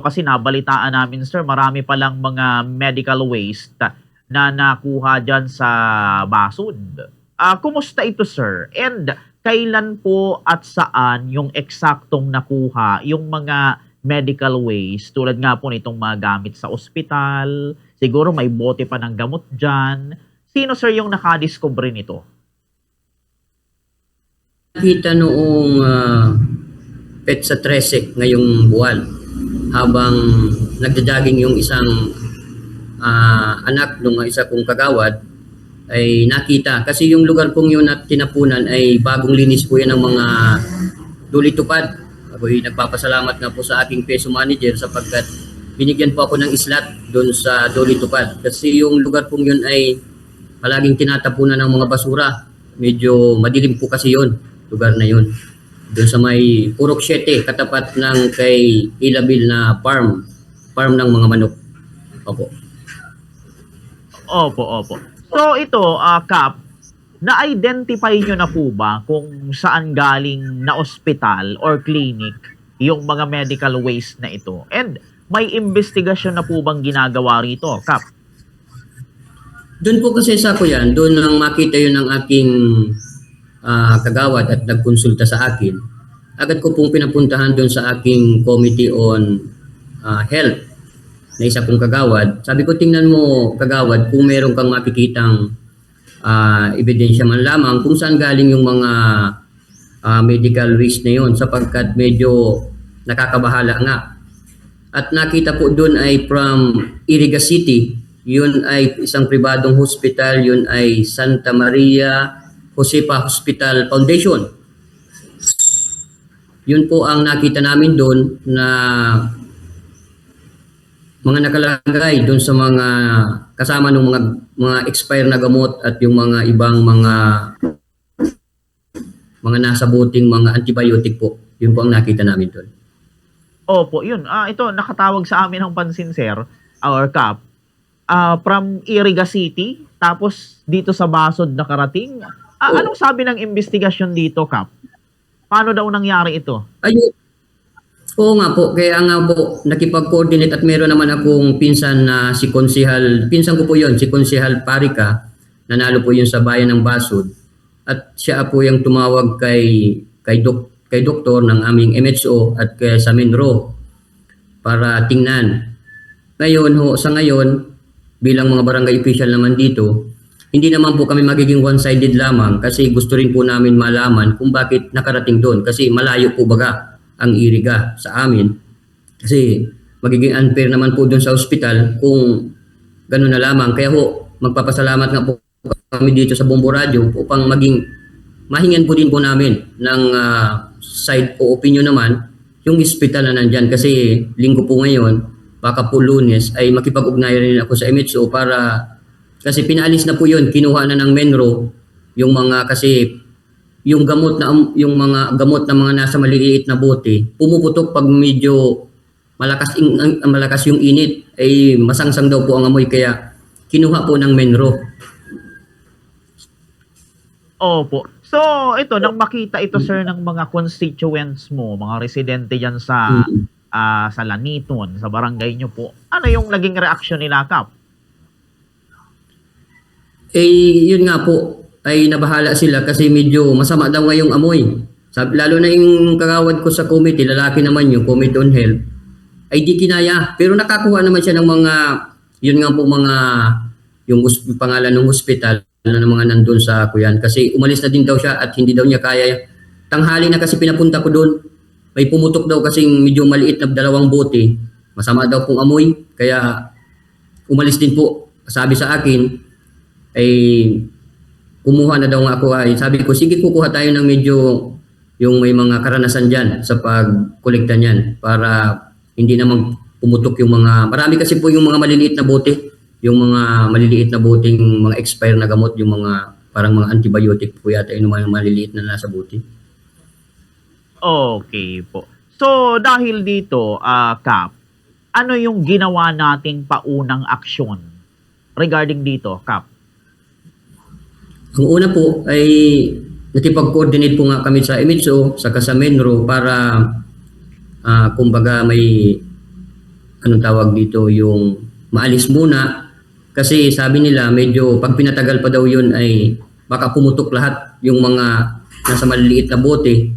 kasi nabalitaan namin sir, marami palang mga medical waste na nakuha diyan sa Basud. Kumusta ito sir? And kailan po at saan yung eksaktong nakuha yung mga medical waste tulad nga po nitong mga gamit sa ospital, siguro may bote pa ng gamot diyan. Sino sir yung nakadiscover nito? Nakita noong PETSA 13 ngayong buwan habang nagja-jogging yung isang anak ng isa kong kagawad ay nakita kasi yung lugar kong yun at tinapunan ay bagong linis po yan ng mga duli-tupad. Ako'y nagpapasalamat nga po sa aking peso manager sapagkat binigyan po ako ng slot doon sa duli-tupad kasi yung lugar kong yun ay palaging tinatapunan ng mga basura. Medyo madilim po kasi yun, lugar na yun. Doon sa may Purok 7, katapat ng kay Ilabil na farm ng mga manok. Opo. Opo. So ito, Kap, na-identify nyo na po ba kung saan galing na ospital or clinic yung mga medical waste na ito? And may investigasyon na po bang ginagawa rito, Kap? Doon po kasi sa ko yan, doon nang makita yun ng aking kagawad at nagkonsulta sa akin, agad ko pong pinapuntahan doon sa aking Committee on Health na isa kong kagawad. Sabi ko, tingnan mo kagawad kung meron kang makikitang ebidensya man lamang kung saan galing yung mga medical waste na yun sapagkat medyo nakakabahala nga. At nakita po doon ay from Iriga City, yun ay isang pribadong hospital, yun ay Santa Maria Josepa Hospital Foundation. Yun po ang nakita namin doon na mga nakalagay doon sa mga kasama ng mga expire na gamot at yung mga ibang mga nasa buting mga antibiotic po. Yun po ang nakita namin doon. Opo, yun. Ito, nakatawag sa amin ng pansin, sir, our Kap. From Iriga City, tapos dito sa Basod nakarating. Anong sabi ng investigasyon dito, Kap? Paano daw nangyari ito? Ayun. Oo nga po, kaya nga po nakipag-coordinate at meron naman akong pinsan na si Konsehal, pinsan ko po yun, si Konsehal Parika, nanalo po yun sa bayan ng Basod. At siya po yung tumawag kay doktor ng aming MHO at kay sa Minro para tingnan. Ngayon, sa ngayon, bilang mga barangay official naman dito, hindi naman po kami magiging one-sided lamang kasi gusto rin po namin malaman kung bakit nakarating doon kasi malayo po baga ang Iriga sa amin. Kasi magiging unfair naman po doon sa ospital kung gano'n na lamang. Kaya ho, magpapasalamat nga po kami dito sa Bombo Radio upang mahingan po din po namin ng side po opinion naman yung ospital na nandyan. Kasi linggo po ngayon, baka po Lunes ay makipag-ugnayan rin ako sa MHO para kasi pinaalis na po yun, kinuha na ng Menro yung mga kasi yung mga gamot na mga nasa maliliit na bote, pumuputok pag medyo malakas yung init, ay masangsang daw po ang amoy kaya kinuha po ng Menro. Opo. So, ito, nang makita ito, sir, ng mga constituents mo, mga residente dyan sa Laniton, sa barangay nyo po, ano yung naging reaksyon nila, Kap? Yun nga po, ay nabahala sila kasi medyo masama daw ngayong amoy. Lalo na yung kagawad ko sa committee, lalaki naman yung Committee on Health, ay di kinaya. Pero nakakuha naman siya ng mga, yun nga po yung pangalan ng hospital na mga nandun sa kuyan. Kasi umalis na din daw siya at hindi daw niya kaya. Tanghali na kasi pinapunta ko doon. May pumutok daw kasi medyo maliit na 2 bote. Masama daw pong amoy. Kaya umalis din po. Sabi sa akin, ay kumuha na daw nga ako. Sabi ko, sige kukuha tayo ng medyo yung may mga karanasan dyan sa pagkolekta niyan para hindi naman pumutok yung mga, marami kasi po yung mga maliliit na bote, yung mga maliliit na boteng mga expire na gamot, yung mga parang mga antibiotic po yata yung mga maliliit na nasa bote. Okay po. So, dahil dito, Kap, ano yung ginawa nating paunang aksyon regarding dito, Kap? Ang una po ay nakipag-coordinate po nga kami sa MHO, saka sa Menro para kumbaga may anong tawag dito, yung maalis muna. Kasi sabi nila, medyo pag pinatagal pa daw yun ay baka pumutok lahat yung mga nasa maliliit na bote.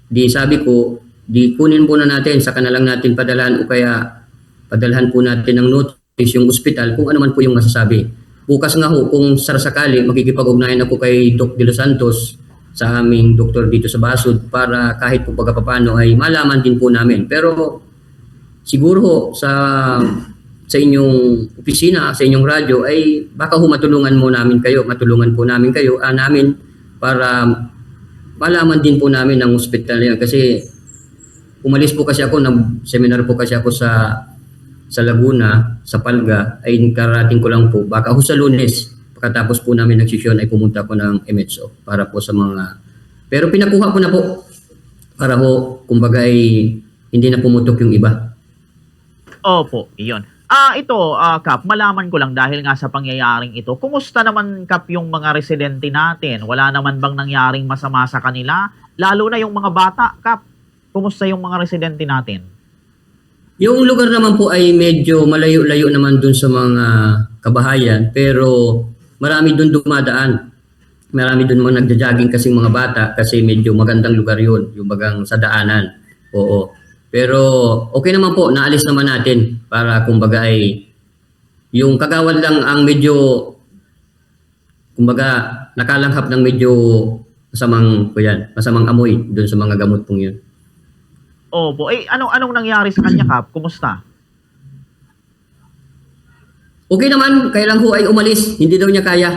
Di sabi ko, di kunin muna natin, saka na lang natin padalhan o kaya padalhan po natin ng notice yung ospital kung ano man po yung masasabi. Bukas nga ho, kung sarsakali, makikipag-ugnayan ako kay Doc De Los Santos sa aming doktor dito sa Basud para kahit po pagkapapano ay malaman din po namin. Pero siguro ho, sa inyong opisina, sa inyong radyo ay baka ho matulungan po namin kayo namin para malaman din po namin ng ospital yan. Kasi umalis po kasi ako, nag-seminar po kasi ako sa Laguna, sa Palga, ay karating ko lang po. Baka ho sa Lunes, pagkatapos po namin ng sesyon ay pumunta ko ng MHO para po sa mga... Pero pinakuha ko na po para ho, kumbaga ay hindi na pumutok yung iba. Opo, iyon. Kap, malaman ko lang dahil nga sa pangyayaring ito, kumusta naman, Kap, yung mga residente natin? Wala naman bang nangyaring masama sa kanila? Lalo na yung mga bata, Kap. Kumusta yung mga residente natin? Yung lugar naman po ay medyo malayo-layo naman dun sa mga kabahayan, pero marami dun dumadaan. Marami dun mga nagja-jogging kasing mga bata kasi medyo magandang lugar yun, yung bagang sa daanan. Oo. Pero okay naman po, naalis naman natin para kumbaga ay yung kagawad lang ang medyo kumbaga nakalanghap ng medyo masamang amoy dun sa mga gamot pong yun. Opo. Anong nangyari sa kanya, Kap? Kumusta? Okay naman, kaya lang ho ay umalis. Hindi daw niya kaya.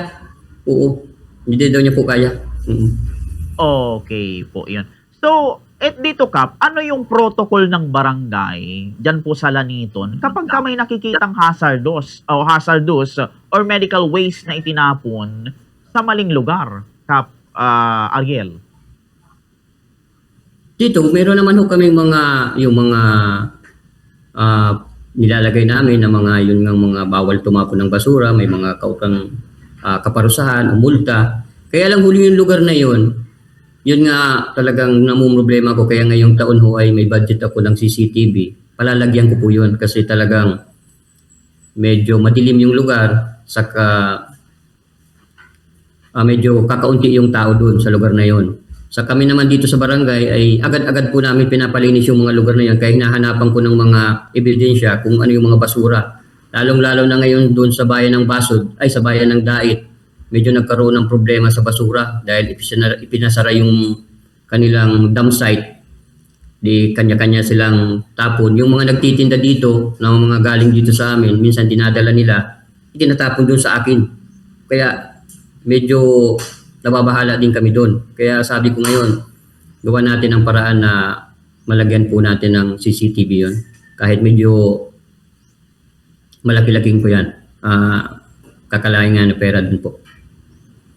Oo. Hindi daw niya po kaya. Okay po, yun. So, dito, Kap, ano yung protocol ng barangay dyan po sa Laniton kapag ka may nakikitang hazardous or medical waste na itinapon sa maling lugar, Kap Ariel? Dito, meron naman ho kaming yung mga nilalagay namin na yun ng mga bawal tumapon ng basura, may mga kautang kaparusahan o multa. Kaya lang huli yung lugar na yun nga talagang namumroblema ko. Kaya ngayong taon ho ay may budget ako ng CCTV. Palalagyan ko po yun kasi talagang medyo madilim yung lugar, saka medyo kakaunti yung tao dun sa lugar na yun. Sa kami naman dito sa barangay ay agad-agad po namin pinapalinis yung mga lugar na yan kaya hinahanapan ko ng mga ebidensya kung ano yung mga basura. Lalong-lalo na ngayon doon sa bayan ng Basud, sa bayan ng Dait, medyo nagkaroon ng problema sa basura dahil ipinasara yung kanilang dump site. Di kanya-kanya silang tapon. Yung mga nagtitinda dito, na mga galing dito sa amin, minsan dinadala nila, itinatapon doon sa akin. Kaya medyo nababahala din kami doon. Kaya sabi ko ngayon, gawa natin ang paraan na malagyan po natin ng CCTV yon. Kahit medyo malaki-laking po yan. Kakalain nga na pera din po.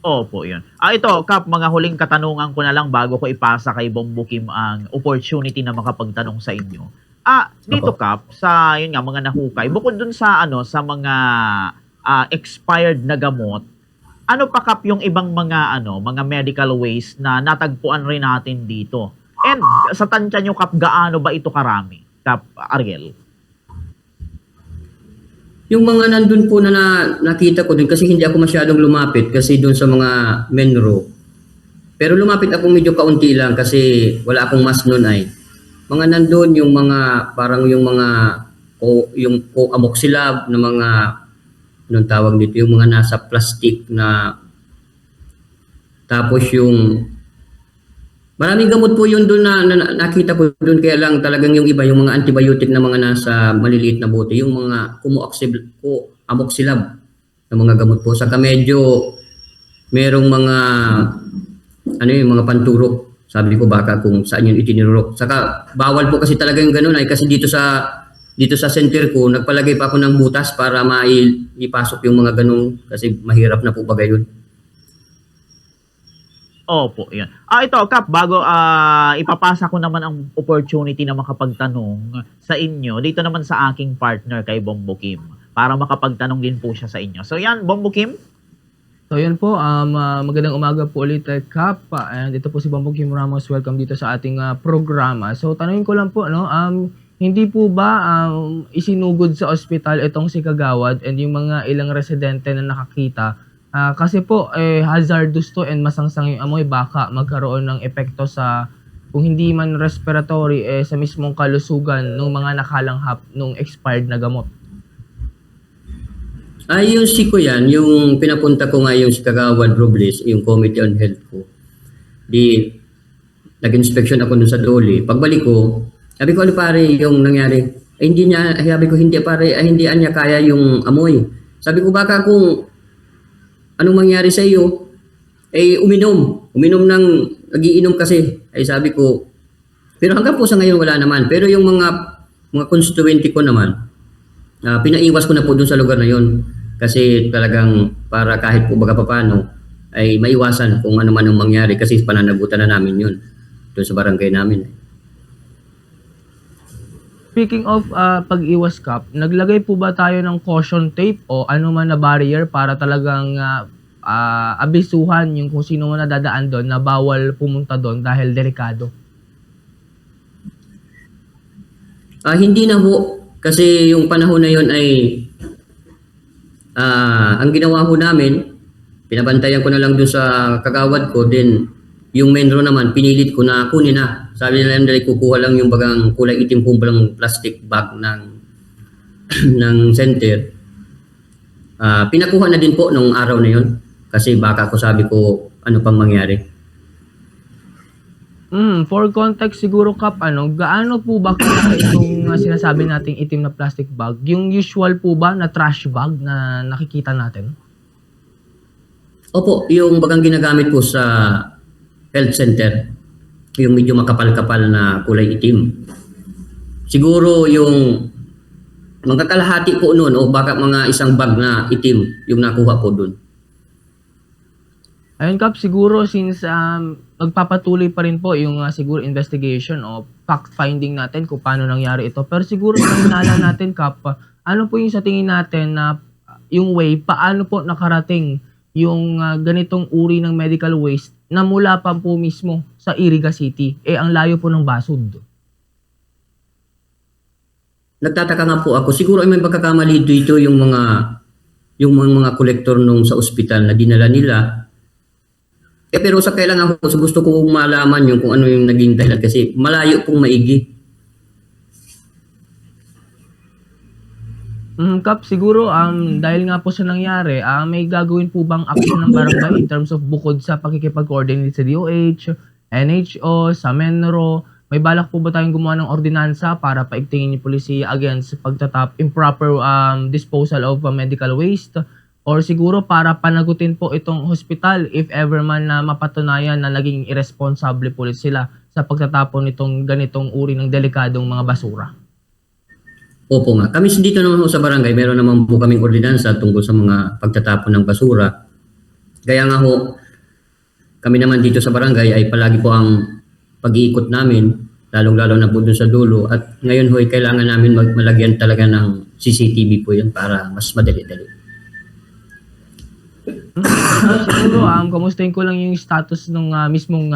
Opo, yun. Ito, Kap, mga huling katanungan ko na lang bago ko ipasa kay Bombo Kim ang opportunity na makapagtanong sa inyo. Dito, Kap, sa yun nga, mga nahukay, bukod dun sa sa mga expired na gamot, ano pa, Kap, yung ibang mga mga medical waste na natagpuan rin natin dito? And sa tansya nyo, Kap, gaano ba ito karami, Kap Ariel? Yung mga nandun po na nakita ko din kasi hindi ako masyadong lumapit kasi dun sa mga menro. Pero lumapit ako medyo kaunti lang kasi wala akong mask nun ay. Mga nandun yung mga parang yung mga yung amoxicillab na mga anong tawag dito, yung mga nasa plastic na tapos yung maraming gamot po yun doon na nakita ko doon, kaya lang talagang yung iba, yung mga antibiotic na mga nasa maliliit na bote, yung mga amoxicillab na mga gamot po. Saka medyo merong mga yung mga panturok. Sabi ko baka kung saan yun itinurok. Saka bawal po kasi talaga yung ganun ay kasi dito sa center ko, nagpalagay pa ako ng butas para maipasok yung mga ganun kasi mahirap na po bagay yun. Opo, yun. Ito, Kap, bago ipapasa ko naman ang opportunity na makapagtanong sa inyo, dito naman sa aking partner kay Bombo Kim, para makapagtanong din po siya sa inyo. So yan, Bombo Kim? So yun po, magandang umaga po ulit Kap. And ito po si Bombo Kim Ramos, welcome dito sa ating programa. So tanungin ko lang po, no, hindi po ba isinugod sa ospital itong si Kagawad and yung mga ilang residente na nakakita? Kasi po hazardous to and masangsang yung amoy, baka magkaroon ng epekto sa kung hindi man respiratory sa mismong kalusugan ng mga nakalanghap nung expired na gamot. Yung SICO yan, yung pinapunta ko nga yung si Kagawad Robles, yung Committee on Health ko. Nag-inspection ako dun sa Dole. Pagbalik ko, sabi ko, ano pare yung nangyari? Sabi ko, hindi pare, hindi niya kaya yung amoy. Sabi ko, baka kung anong mangyari sa iyo, uminom nagiinom kasi. Sabi ko, pero hanggang po sa ngayon wala naman. Pero yung mga constituent ko naman, pinaiwas ko na po dun sa lugar na yon. Kasi talagang para kahit po baga paano, ay maiwasan kung ano man ang mangyari kasi pananagutan na namin yun doon sa barangay namin. Speaking of pag-iwas, Kap, naglagay po ba tayo ng caution tape o ano man na barrier para talagang abisuhan yung kung sino man nadadaan doon na bawal pumunta doon dahil delikado? Hindi na ho, kasi yung panahon na yon ay ang ginawa ho namin, pinabantayan ko na lang doon sa Kagawad ko, then yung menro naman, pinilit ko na kunin na. Sabi nila nila, kukuha lang yung bagang kulay itim kung balang plastic bag ng center. Pinakuha na din po nung araw na yun. Kasi baka ko sabi ko, ano pang mangyari. For context siguro, Kap, gaano po ba kalaki itong sinasabi nating itim na plastic bag? Yung usual po ba na trash bag na nakikita natin? Opo, yung bagang ginagamit po sa health center, yung medyo makapal-kapal na kulay itim. Siguro yung mga kalahati po noon o baka mga isang bag na itim yung nakuha po doon. Ayun, Kap, siguro since magpapatuloy pa rin po yung siguro investigation o fact-finding natin kung paano nangyari ito. Pero siguro hinala natin, Kap, ano po yung sa tingin natin na yung way, paano po nakarating yung ganitong uri ng medical waste na mula pa po mismo sa Iriga City, ang layo po ng Basud. Nagtataka nga po ako, siguro ay may pagkakamali dito yung mga kolektor nung sa ospital na dinala nila. Pero sa kailangan ako, gusto ko malaman yung kung ano yung naging dahilan kasi malayo pong maigi. Kap, siguro dahil nga po sa nangyari, may gagawin po bang action ng barangay in terms of bukod sa pakikipag-coordinate sa DOH, NHO, sa Menro, may balak po ba tayong gumawa ng ordinansa para paigtingin yung polisiya against improper disposal of medical waste? Or siguro para panagutin po itong hospital if ever man na mapatunayan na naging irresponsible po sila sa pagtatapon nitong ganitong uri ng delikadong mga basura? Opo nga. Kami dito naman sa barangay, meron naman po kaming ordinansa tungkol sa mga pagtatapon ng basura. Kaya nga ho, kami naman dito sa barangay ay palagi po ang pag-iikot namin, lalong-lalo na po dun sa dulo. At ngayon ho, kailangan namin malagyan talaga ng CCTV po yun para mas madali-dali. Siguro, kamustahin ko lang yung status ng mismong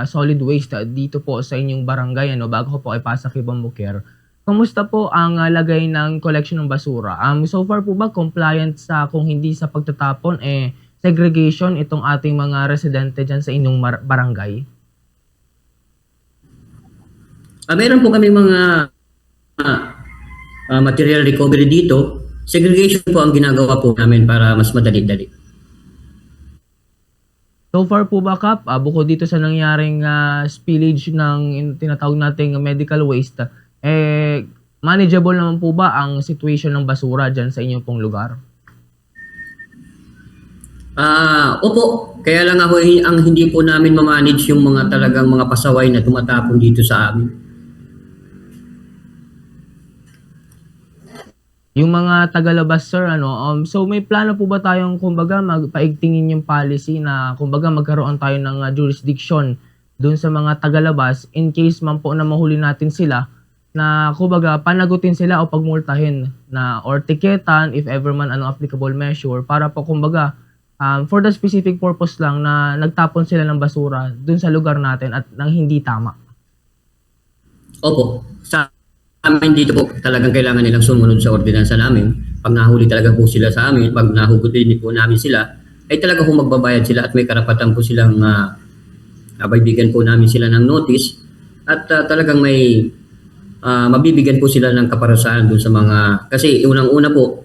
solid waste dito po sa inyong barangay, bago ko po ipasa kay Bambuker. Kamusta po ang lagay ng collection ng basura? So far po ba compliant sa kung hindi sa pagtatapon, segregation itong ating mga residente dyan sa inyong barangay? Meron po kami mga material recovery dito. Segregation po ang ginagawa po namin para mas madali-dali. So far po ba, Kap, bukod dito sa nangyaring spillage ng tinatawag nating medical waste, manageable naman po ba ang situation ng basura dyan sa inyong pong lugar? Opo, kaya lang ako ang hindi po namin ma-manage yung mga talagang mga pasaway na tumatapon dito sa amin. Yung mga tagalabas, sir, so may plano po ba tayong kumbaga magpaigtingin yung policy na kumbaga magkaroon tayo ng jurisdiction dun sa mga tagalabas in case man po na mahuli natin sila na kumbaga panagutin sila o pagmultahin na or tiketan if ever man anong applicable measure para po kumbaga for the specific purpose lang na nagtapon sila ng basura dun sa lugar natin at nang hindi tama. Opo, amin dito po talagang kailangan nilang sumunod sa ordinansa namin. Pag nahuli talaga po sila sa amin, pag nahugutin po namin sila, ay talaga po magbabayad sila at may karapatan po silang mabibigyan po namin sila ng notice at talagang may mabibigyan po sila ng kaparusahan dun sa mga, kasi unang-una po,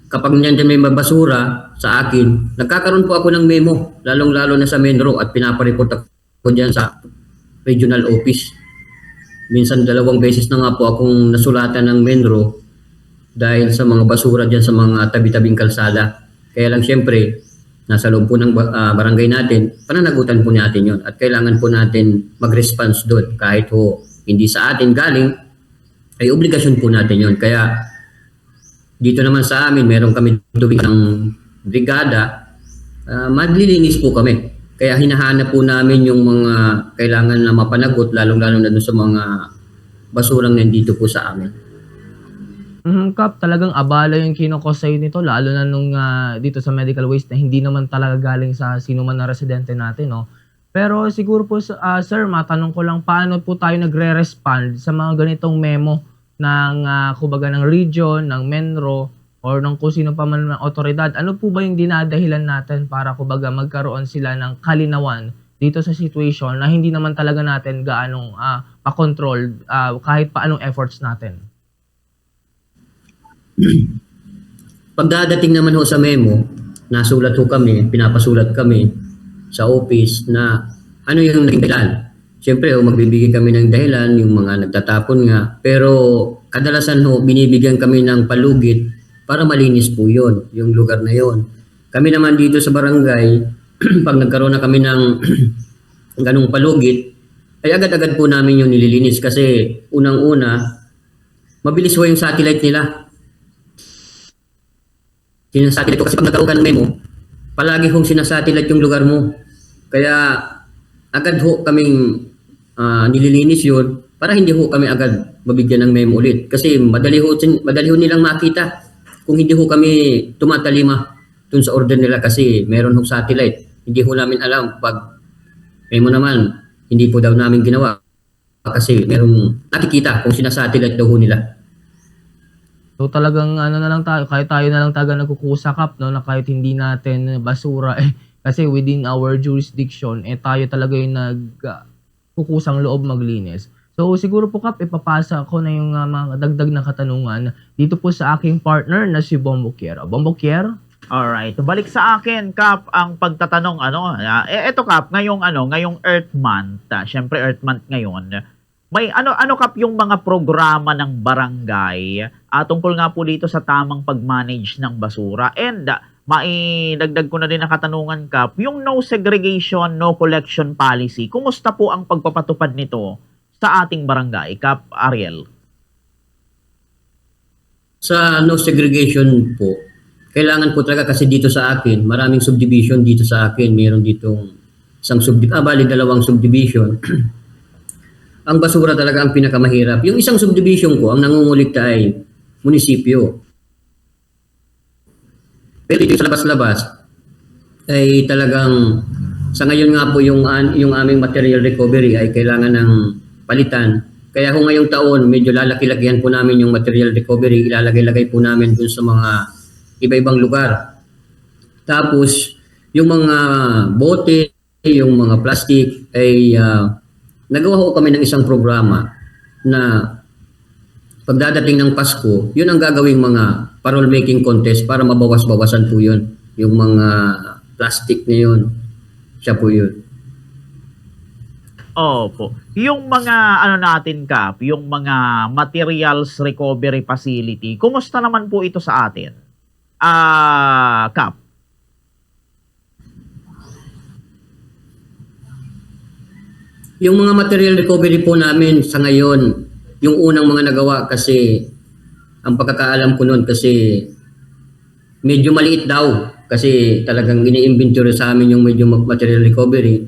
kapag nandiyan may basura sa akin, nagkakaroon po ako ng memo, lalong-lalo na sa Menro at pinapareport ako dyan sa regional office. Minsan 2 beses na nga po akong nasulatan ng Menro dahil sa mga basura dyan sa mga tabi-tabing kalsada. Kaya lang siyempre, nasa loob po ng barangay natin, pananagutan po natin yon at kailangan po natin mag-response doon kahit ho hindi sa atin galing, ay obligasyon po natin yon. Kaya dito naman sa amin, meron kami tubig ng brigada, maglilinis po kami. Kaya hinahanap po namin yung mga kailangan na mapanagot, lalong-lalo na doon sa mga basurang nandito po sa amin. Kap, talagang abala yung kinokos sa'yo nito, lalo na nung dito sa medical waste na hindi naman talaga galing sa sino man na residente natin, no? Pero siguro po, sir, matanong ko lang, paano po tayo nagre-respond sa mga ganitong memo ng, kumbaga, ng region, ng Menro, or ng kung sino pa man ng otoridad? Ano po ba yung dinadahilan natin para, kumbaga, magkaroon sila ng kalinawan dito sa situation na hindi naman talaga natin gaanong pa-control kahit pa anong efforts natin? Pagdadating naman ho sa memo, nasulat ho kami, pinapasulat kami sa office na ano yung naging dahilan. Siyempre, magbibigay kami ng dahilan, yung mga nagtatapon nga. Pero kadalasan ho, binibigyan kami ng palugit para malinis po yun, yung lugar na yon. Kami naman dito sa barangay, pag nagkaroon na kami ng ganung palugit, ay agad-agad po namin yung nililinis kasi unang-una, mabilis ho yung satellite nila. Sinasatellite ko kasi pag nagkaroon ka ng memo, palagi hong sinasatellite yung lugar mo. Kaya agad ho kaming nililinis yun para hindi ho kami agad mabigyan ng memo ulit. Kasi madali ho nilang makita kung hindi ho kami tumatalima dun sa order nila kasi meron ho satellite. Hindi ho namin alam pag memo naman, hindi po daw namin ginawa kasi merong nakikita kung sinasatellite daw ho nila. So talagang ano na lang tayo, kahit tayo na lang taga nagkukusakap, no, na kahit hindi natin basura kasi within our jurisdiction tayo talaga yung nagkukusang loob maglinis. So siguro po, Kap, ipapasa ko na yung mga dagdag na katanungan dito po sa aking partner na si Bombokier. Bombokier? Alright, balik sa akin, Kap, ang pagtatanong, eto, Kap, ngayong Earth Month, syempre Earth Month ngayon, may Kap, yung mga programa ng barangay tungkol nga po dito sa tamang pag-manage ng basura. And maidagdag ko na din na katanungan, Kap, yung no segregation, no collection policy, kumusta po ang pagpapatupad nito sa ating barangay, Kap Ariel? Sa no segregation po, kailangan po talaga kasi dito sa akin, maraming subdivision dito sa akin. Meron ditong isang dalawang subdivision. Ang basura talaga ang pinakamahirap. Yung isang subdivision ko, ang nangungulikta ay munisipyo. Pero dito sa labas-labas, ay talagang sa ngayon nga po yung aming material recovery ay kailangan ng palitan. Kaya kung ngayong taon, medyo lalaki-lakihan po namin yung material recovery, ilalagay-lagay po namin dun sa mga iba-ibang lugar. Tapos, yung mga bote, yung mga plastic ay nagawa ko kami ng isang programa na pagdadating ng Pasko, yun ang gagawing mga parol making contest para mabawas-bawasan po yun. Yung mga plastic na yun, siya po yun. Opo. Yung mga natin, Kap, yung mga materials recovery facility, kumusta naman po ito sa atin? Kap? Yung mga material recovery po namin sa ngayon, yung unang mga nagawa kasi ang pagkakaalam ko noon kasi medyo maliit daw kasi talagang ini-inventory sa amin yung medyo material recovery.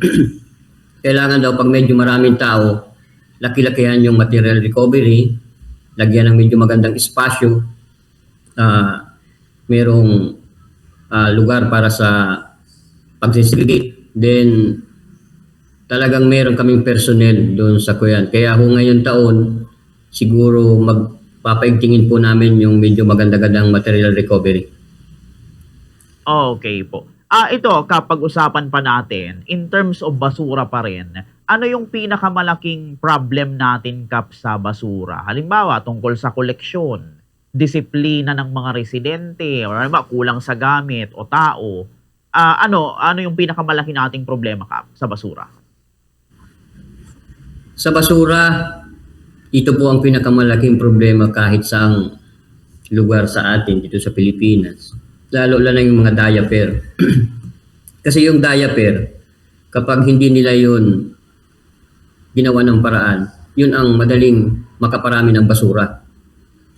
Kailangan daw pag medyo maraming tao, laki-lakihan yung material recovery, lagyan ng medyo magandang espasyo, merong lugar para sa pagsisegregate. Then talagang meron kaming personnel doon sa Kuyan. Kaya kung ngayon taon, siguro magpapaigtingin po namin yung medyo maganda-gandang material recovery. Okay po. Ito, kapag usapan pa natin, in terms of basura pa rin, ano yung pinakamalaking problem natin, Kap, sa basura? Halimbawa, tungkol sa koleksyon, disiplina ng mga residente, or halimbawa, kulang sa gamit o tao. Ano yung pinakamalaki nating problema, Kap, sa basura? Sa basura, ito po ang pinakamalaking problema kahit saang lugar sa atin dito sa Pilipinas. Lalo na yung mga diaper. Kasi yung diaper, kapag hindi nila yun ginawa ng paraan, yun ang madaling makaparami ng basura.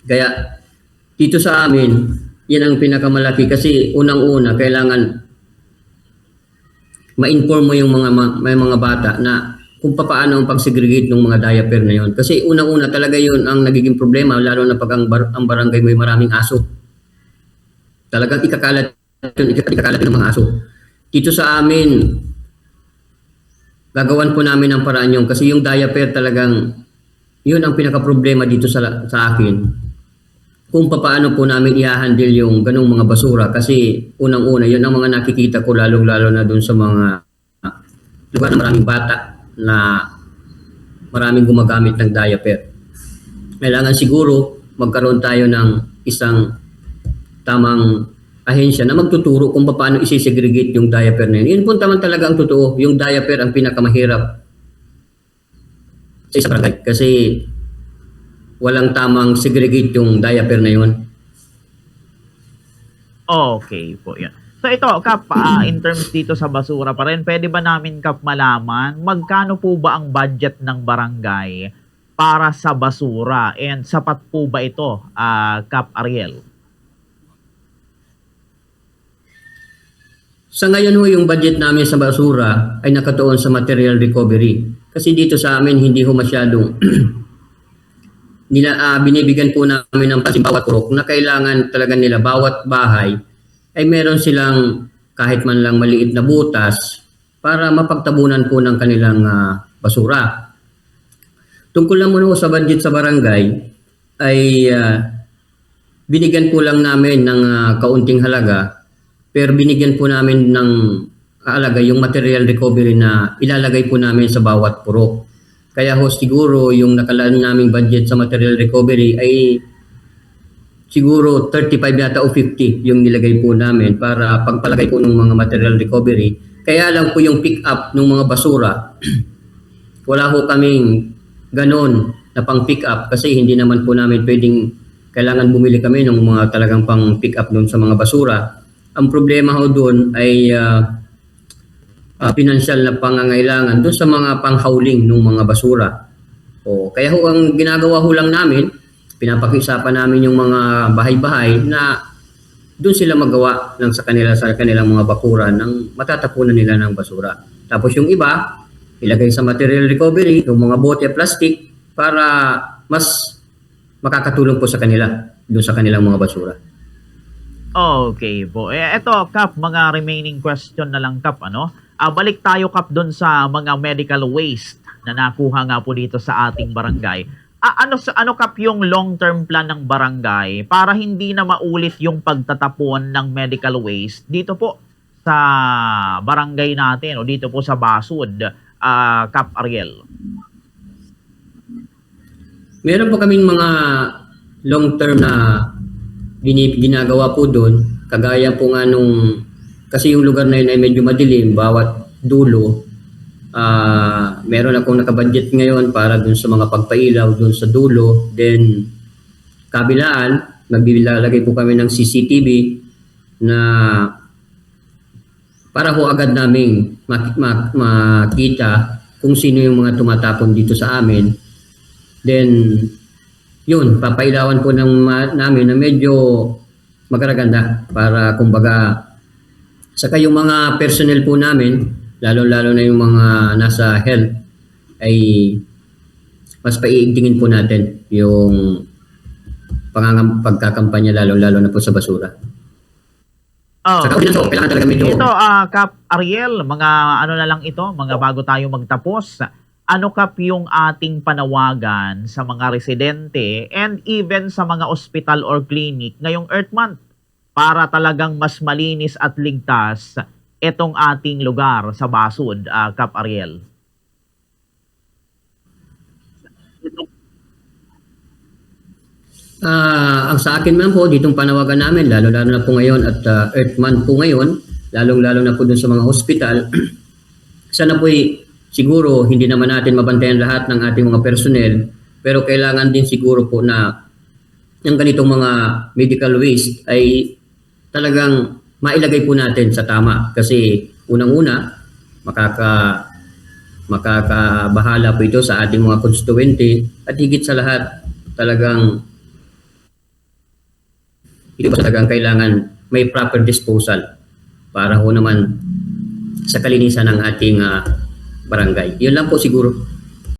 Kaya dito sa amin, yan ang pinakamalaki kasi unang-una kailangan ma-inform mo yung may mga bata na kung paano ang pag-segregate ng mga diaper na yun. Kasi unang-una talaga yun ang nagiging problema, lalo na pag ang barangay may maraming aso. Talagang ikakalat ng mga aso. Dito sa amin, gagawan po namin ng paraan yun kasi yung diaper talagang yun ang pinaka-problema dito sa akin. Kung paano po namin i-handle yung ganong mga basura kasi unang-una, yun ang mga nakikita ko lalong-lalo na dun sa mga lugar na maraming bata na maraming gumagamit ng diaper. Kailangan siguro magkaroon tayo ng isang tamang ahensya na magtuturo kung paano isi-segregate yung diaper na yun. Yun po naman talaga ang totoo. Yung diaper ang pinakamahirap sa isang barangay kasi walang tamang segregate yung diaper na yun. Okay po, yan. So ito, Kap, in terms dito sa basura pa rin, pwede ba namin, Kap, malaman magkano po ba ang budget ng barangay para sa basura? And sapat po ba ito, Kap Ariel? Sa ngayon ho, yung budget namin sa basura ay nakatuon sa material recovery. Kasi dito sa amin, hindi ho masyadong binibigyan po namin ng pansin bawat purok na kailangan talaga nila bawat bahay ay meron silang kahit man lang maliit na butas para mapagtabunan po ng kanilang basura. Tungkol lang muna sa budget sa barangay ay binigyan po lang namin ng kaunting halaga pero binigyan po namin ng halaga yung material recovery na ilalagay po namin sa bawat purok. Kaya ho siguro yung nakalaan naming budget sa material recovery ay siguro 35 yata o 50 yung nilagay po namin para pagpalagay po ng mga material recovery. Kaya lang po yung pick up ng mga basura, wala ho kaming ganon na pang pick up kasi hindi naman po namin pwedeng kailangan bumili kami ng mga talagang pang pick up doon sa mga basura. Ang problema ho doon ay financial na pangangailangan doon sa mga panghauling ng mga basura. Kaya ho ang ginagawa ho lang namin, pinapakiusapan namin yung mga bahay-bahay na doon sila magawa ng sa kanilang mga bakuran ng matatapunan nila ng basura. Tapos yung iba, ilagay sa material recovery, yung mga bote plastic para mas makakatulong po sa kanila doon sa kanilang mga basura. Okay po. Eto, Kap, mga remaining question na lang, Kap, ano? Balik tayo, Kap, doon sa mga medical waste na nakuha nga po dito sa ating barangay. Ano, Kap, yung long-term plan ng barangay para hindi na maulit yung pagtatapon ng medical waste dito po sa barangay natin o dito po sa Basud, Kap Ariel? Meron po kaming mga long-term na ginagawa po doon. Kagaya po nga nung, kasi yung lugar na yun ay medyo madilim, bawat dulo, meron akong nakabudget ngayon para dun sa mga pagpailaw dun sa dulo. Then, kabilaan, magbilalagay po kami ng CCTV na para ho agad naming makita kung sino yung mga tumatapon dito sa amin. Then, yun, papailawan po namin na medyo magaganda para kumbaga saka yung mga personnel po namin, lalo-lalo na yung mga nasa health, ay mas paiigtingin po natin yung pagkakampanya lalo-lalo na po sa basura. Saka kailangan talaga medyo... Ito, Kap Ariel, mga ano na lang ito, mga bago tayo magtapos. ano kap yung ating panawagan sa mga residente and even sa mga ospital or clinic ngayong Earth Month para talagang mas malinis at ligtas itong ating lugar sa Basud, Kap Ariel? Ang sa akin man po, ditong panawagan namin, lalo-lalo na po ngayon at Earth Month po ngayon, lalong-lalo na po dun sa mga hospital, sana po siguro hindi naman natin mabantayan lahat ng ating mga personnel, pero kailangan din siguro po na yung ganitong mga medical waste ay talagang mailagay po natin sa tama. Kasi unang-una, makakabahala po ito sa ating mga constituente at higit sa lahat talagang ito talagang kailangan may proper disposal para ho naman sa kalinisan ng ating barangay. Yun lang po siguro.